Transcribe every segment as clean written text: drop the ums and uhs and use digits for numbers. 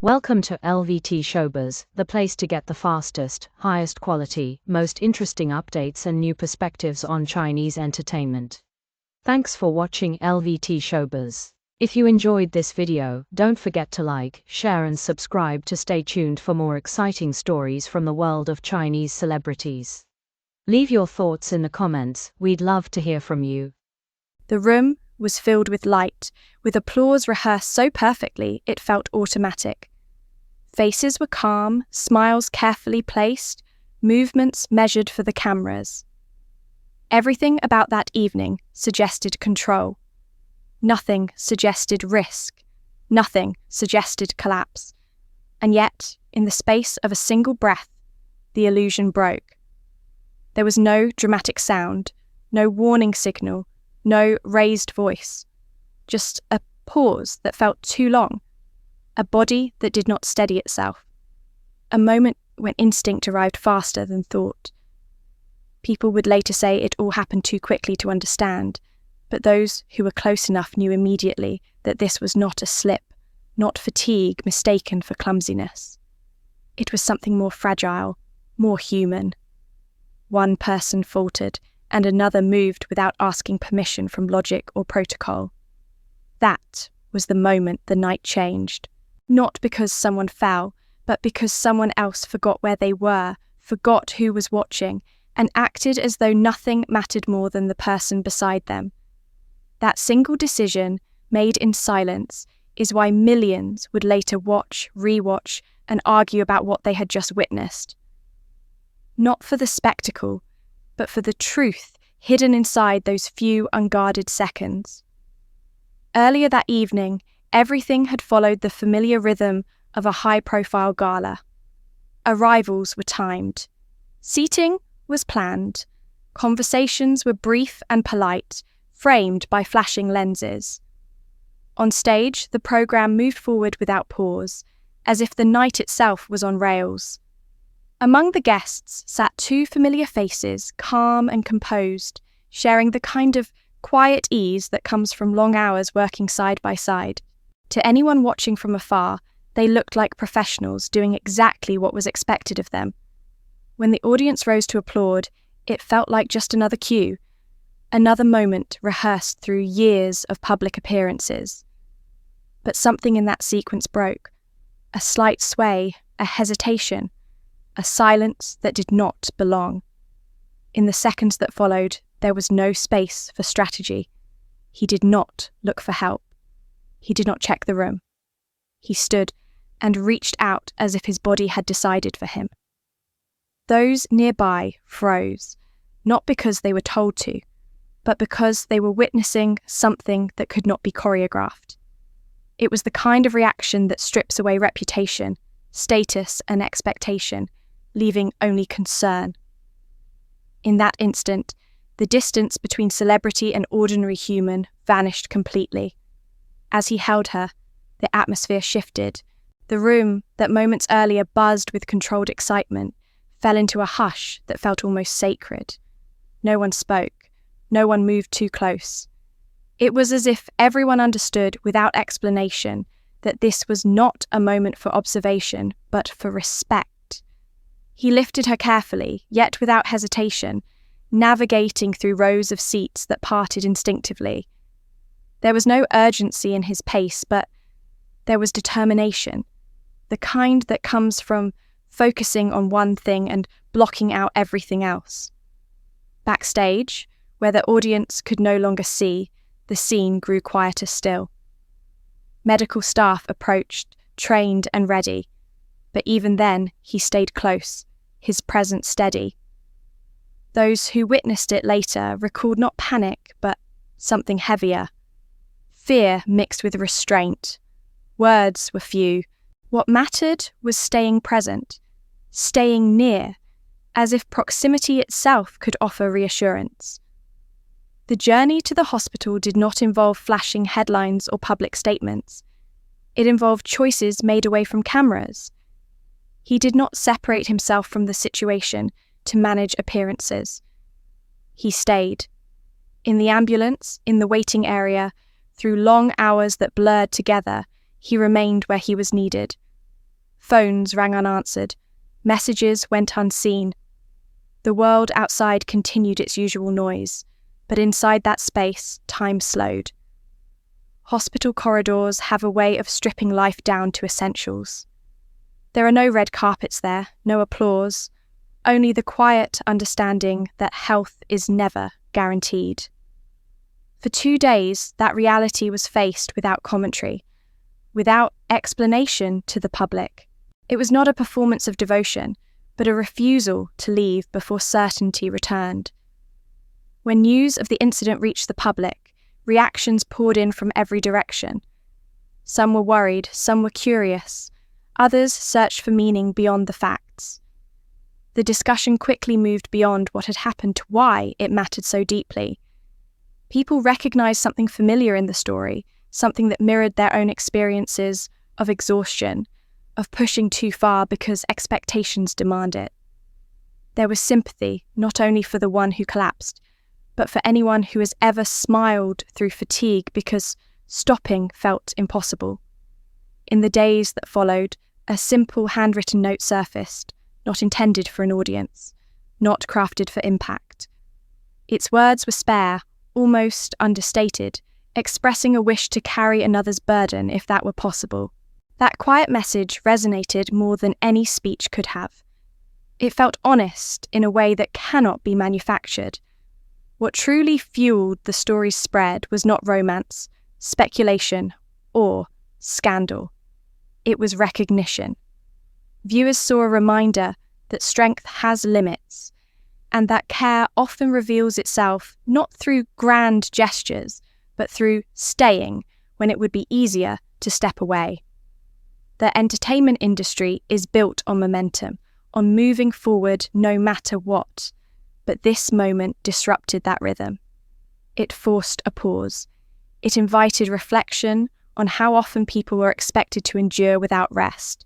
Welcome to LVT-SHOWBIZ, the place to get the fastest, highest quality, most interesting updates and new perspectives on Chinese entertainment. Thanks for watching LVT-SHOWBIZ. If you enjoyed this video, don't forget to like, share and subscribe to stay tuned for more exciting stories from the world of Chinese celebrities. Leave your thoughts in the comments, we'd love to hear from you. The room was filled with light, with applause rehearsed so perfectly it felt automatic. Faces were calm, smiles carefully placed, movements measured for the cameras. Everything about that evening suggested control. Nothing suggested risk. Nothing suggested collapse. And yet, in the space of a single breath, the illusion broke. There was no dramatic sound, no warning signal, no raised voice. Just a pause that felt too long. A body that did not steady itself. A moment when instinct arrived faster than thought. People would later say it all happened too quickly to understand, but those who were close enough knew immediately that this was not a slip, not fatigue mistaken for clumsiness. It was something more fragile, more human. One person faltered, and another moved without asking permission from logic or protocol. That was the moment the night changed. Not because someone fell, but because someone else forgot where they were, forgot who was watching, and acted as though nothing mattered more than the person beside them. That single decision, made in silence, is why millions would later watch, re-watch, and argue about what they had just witnessed. Not for the spectacle, but for the truth hidden inside those few unguarded seconds. Earlier that evening, everything had followed the familiar rhythm of a high-profile gala. Arrivals were timed. Seating was planned. Conversations were brief and polite, framed by flashing lenses. On stage, the programme moved forward without pause, as if the night itself was on rails. Among the guests sat two familiar faces, calm and composed, sharing the kind of quiet ease that comes from long hours working side by side. To anyone watching from afar, they looked like professionals doing exactly what was expected of them. When the audience rose to applaud, it felt like just another cue, another moment rehearsed through years of public appearances. But something in that sequence broke. A slight sway, a hesitation, a silence that did not belong. In the seconds that followed, there was no space for strategy. He did not look for help. He did not check the room. He stood and reached out as if his body had decided for him. Those nearby froze, not because they were told to, but because they were witnessing something that could not be choreographed. It was the kind of reaction that strips away reputation, status, and expectation, leaving only concern. In that instant, the distance between celebrity and ordinary human vanished completely. As he held her, the atmosphere shifted. The room that moments earlier buzzed with controlled excitement fell into a hush that felt almost sacred. No one spoke. No one moved too close. It was as if everyone understood without explanation that this was not a moment for observation, but for respect. He lifted her carefully, yet without hesitation, navigating through rows of seats that parted instinctively. There was no urgency in his pace, but there was determination, the kind that comes from focusing on one thing and blocking out everything else. Backstage, where the audience could no longer see, the scene grew quieter still. Medical staff approached, trained and ready, but even then he stayed close, his presence steady. Those who witnessed it later recalled not panic, but something heavier. Fear mixed with restraint. Words were few. What mattered was staying present, staying near, as if proximity itself could offer reassurance. The journey to the hospital did not involve flashing headlines or public statements. It involved choices made away from cameras. He did not separate himself from the situation to manage appearances. He stayed. In the ambulance, in the waiting area, through long hours that blurred together, he remained where he was needed. Phones rang unanswered. Messages went unseen. The world outside continued its usual noise, but inside that space, time slowed. Hospital corridors have a way of stripping life down to essentials. There are no red carpets there, no applause, only the quiet understanding that health is never guaranteed. For 2 days, that reality was faced without commentary, without explanation to the public. It was not a performance of devotion, but a refusal to leave before certainty returned. When news of the incident reached the public, reactions poured in from every direction. Some were worried, some were curious, others searched for meaning beyond the facts. The discussion quickly moved beyond what had happened to why it mattered so deeply. People recognized something familiar in the story, something that mirrored their own experiences of exhaustion, of pushing too far because expectations demand it. There was sympathy, not only for the one who collapsed, but for anyone who has ever smiled through fatigue because stopping felt impossible. In the days that followed, a simple handwritten note surfaced, not intended for an audience, not crafted for impact. Its words were spare, almost understated, expressing a wish to carry another's burden if that were possible. That quiet message resonated more than any speech could have. It felt honest in a way that cannot be manufactured. What truly fueled the story's spread was not romance, speculation, or scandal. It was recognition. Viewers saw a reminder that strength has limits, and that care often reveals itself not through grand gestures, but through staying when it would be easier to step away. The entertainment industry is built on momentum, on moving forward no matter what, but this moment disrupted that rhythm. It forced a pause. It invited reflection on how often people were expected to endure without rest,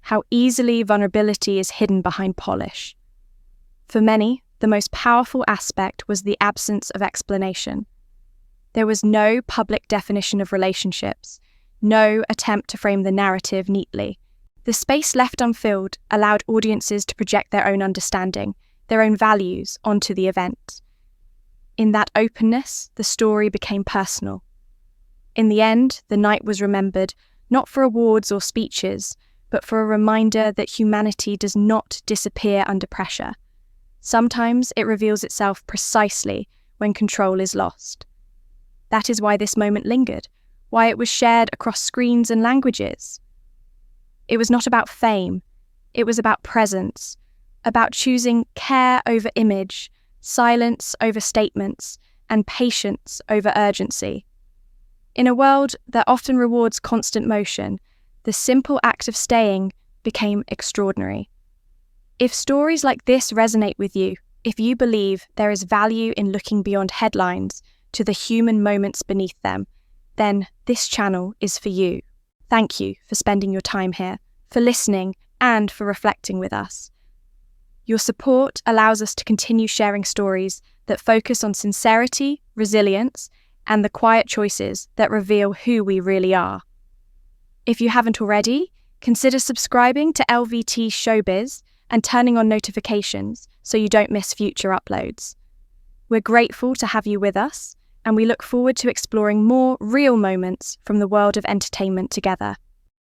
how easily vulnerability is hidden behind polish. For many, the most powerful aspect was the absence of explanation. There was no public definition of relationships, no attempt to frame the narrative neatly. The space left unfilled allowed audiences to project their own understanding, their own values onto the event. In that openness, the story became personal. In the end, the night was remembered not for awards or speeches, but for a reminder that humanity does not disappear under pressure. Sometimes it reveals itself precisely when control is lost. That is why this moment lingered, why it was shared across screens and languages. It was not about fame, it was about presence, about choosing care over image, silence over statements, and patience over urgency. In a world that often rewards constant motion, the simple act of staying became extraordinary. If stories like this resonate with you, if you believe there is value in looking beyond headlines to the human moments beneath them, then this channel is for you. Thank you for spending your time here, for listening, and for reflecting with us. Your support allows us to continue sharing stories that focus on sincerity, resilience, and the quiet choices that reveal who we really are. If you haven't already, consider subscribing to LVT-SHOWBIZ and turning on notifications so you don't miss future uploads. We're grateful to have you with us, and we look forward to exploring more real moments from the world of entertainment together.